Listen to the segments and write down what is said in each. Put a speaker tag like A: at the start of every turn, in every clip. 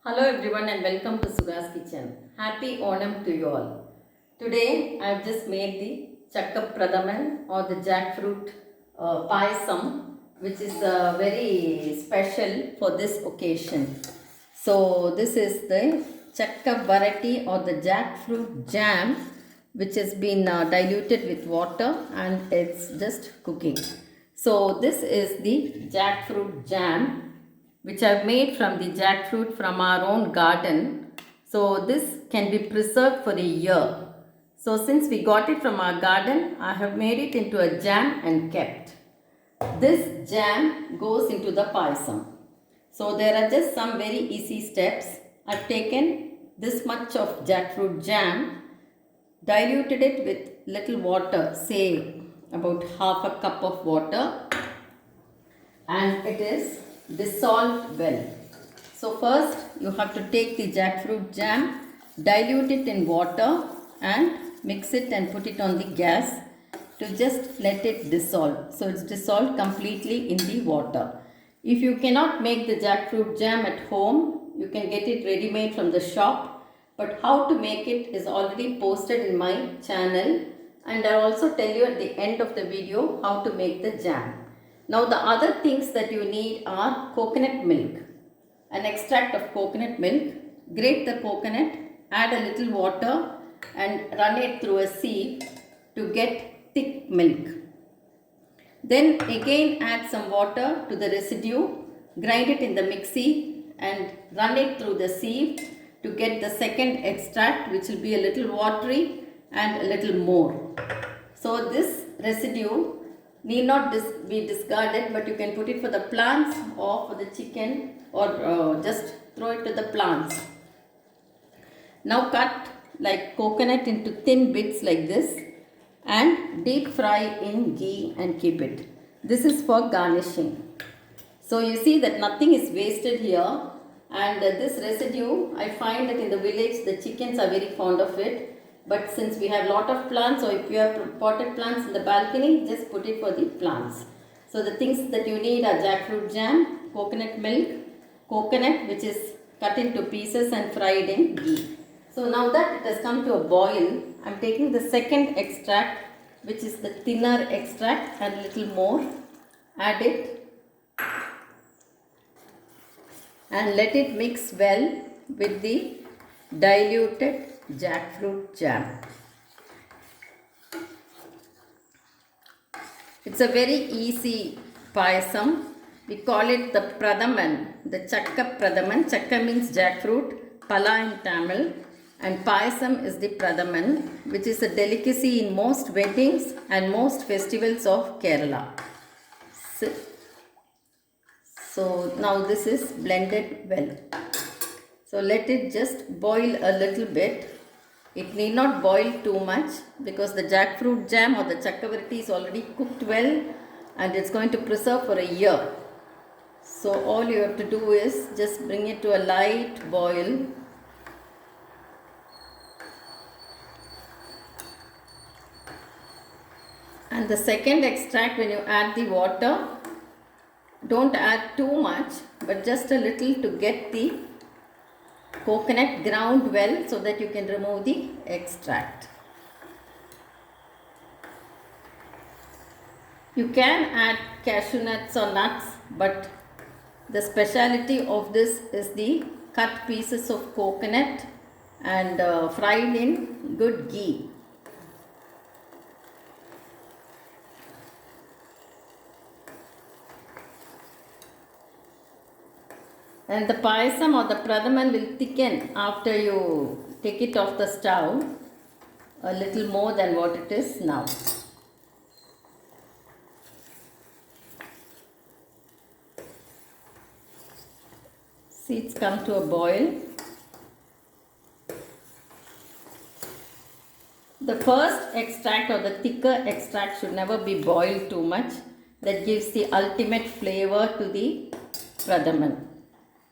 A: Hello everyone and welcome to Suga's Kitchen. Happy Onam to you all. Today I have just made the Chakka Pradaman or the jackfruit payasam, which is very special for this occasion. So this is the Chakka variety or the jackfruit jam, which has been diluted with water and it's just cooking. So this is the jackfruit jam which I've made from the jackfruit from our own garden. So this can be preserved for a year. So since we got it from our garden, I have made it into a jam and kept. This jam goes into the payasam. So there are just some very easy steps. I've taken this much of jackfruit jam, diluted it with little water, say about half a cup of water, and it is dissolved well. So first you have to take the jackfruit jam, dilute it in water and mix it and put it on the gas to just let it dissolve. So it's dissolved completely in the water. If you cannot make the jackfruit jam at home, you can get it ready made from the shop. But how to make it is already posted in my channel, and I'll also tell you at the end of the video how to make the jam. Now the other things that you need are coconut milk, an extract of coconut milk, grate the coconut, add a little water and run it through a sieve to get thick milk. Then again add some water to the residue, grind it in the mixie and run it through the sieve to get the second extract, which will be a little watery and a little more. So this residue need not be discarded, but you can put it for the plants or for the chicken, or just throw it to the plants. Now cut like coconut into thin bits like this and deep fry in ghee and keep it. This is for garnishing. So you see that nothing is wasted here, and this residue, I find that in the village the chickens are very fond of it. But since we have lot of plants, or if you have potted plants in the balcony, just put it for the plants. So the things that you need are jackfruit jam, coconut milk, coconut which is cut into pieces and fried in ghee. So now that it has come to a boil, I am taking the second extract, which is the thinner extract, and a little more. Add it and let it mix well with the diluted jackfruit jam. It's a very easy payasam. We call it the Pradaman, the Chakka Pradaman. Chakka means jackfruit, Pala in Tamil, and payasam is the Pradaman, which is a delicacy in most weddings and most festivals of Kerala. So now this is blended well. So let it just boil a little bit. It need not boil too much because the jackfruit jam or the chakkavarti is already cooked well and it's going to preserve for a year. So all you have to do is just bring it to a light boil. And the second extract, when you add the water, don't add too much but just a little to get the coconut ground well so that you can remove the extract. You can add cashew nuts or nuts, but the speciality of this is the cut pieces of coconut and fried in good ghee. And the payasam or the pradaman will thicken after you take it off the stove a little more than what it is now. See, it's come to a boil. The first extract or the thicker extract should never be boiled too much. That gives the ultimate flavor to the pradaman.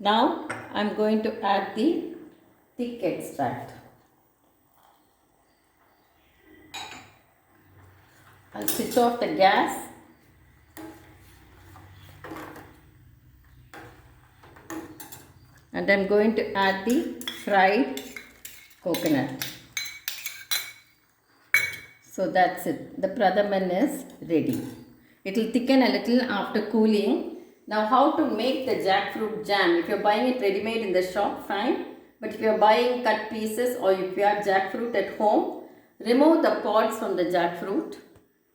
A: Now I am going to add the thick extract. I'll switch off the gas. and I'm going to add the fried coconut. So that's it. The Pradaman is ready. It will thicken a little after cooling. Now how to make the jackfruit jam? If you're buying it ready-made in the shop, fine. But if you're buying cut pieces or if you have jackfruit at home, remove the pods from the jackfruit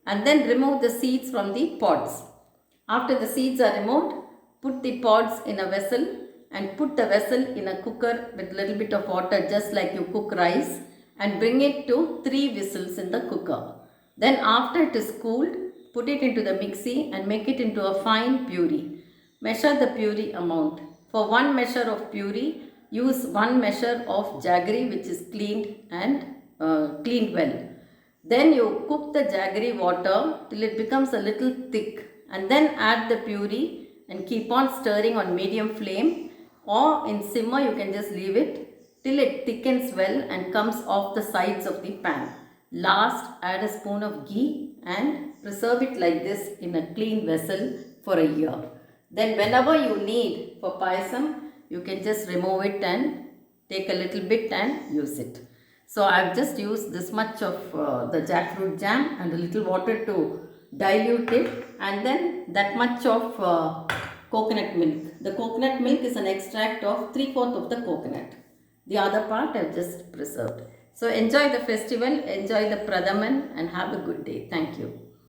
A: and then remove the seeds from the pods. After the seeds are removed, put the pods in a vessel and put the vessel in a cooker with a little bit of water, just like you cook rice, and bring it to 3 whistles in the cooker. Then after it is cooled, put it into the mixie and make it into a fine puree. Measure the puree amount. For 1 measure of puree, use 1 measure of jaggery which is cleaned and cleaned well. Then you cook the jaggery water till it becomes a little thick and then add the puree and keep on stirring on medium flame, or in simmer you can just leave it till it thickens well and comes off the sides of the pan. Last, add a spoon of ghee and preserve it like this in a clean vessel for a year. Then whenever you need for payasam, you can just remove it and take a little bit and use it. So I've just used this much of the jackfruit jam and a little water to dilute it, and then that much of coconut milk. The coconut milk is an extract of 3/4 of the coconut. The other part I've just preserved. So enjoy the festival, enjoy the Pradaman, and have a good day. Thank you.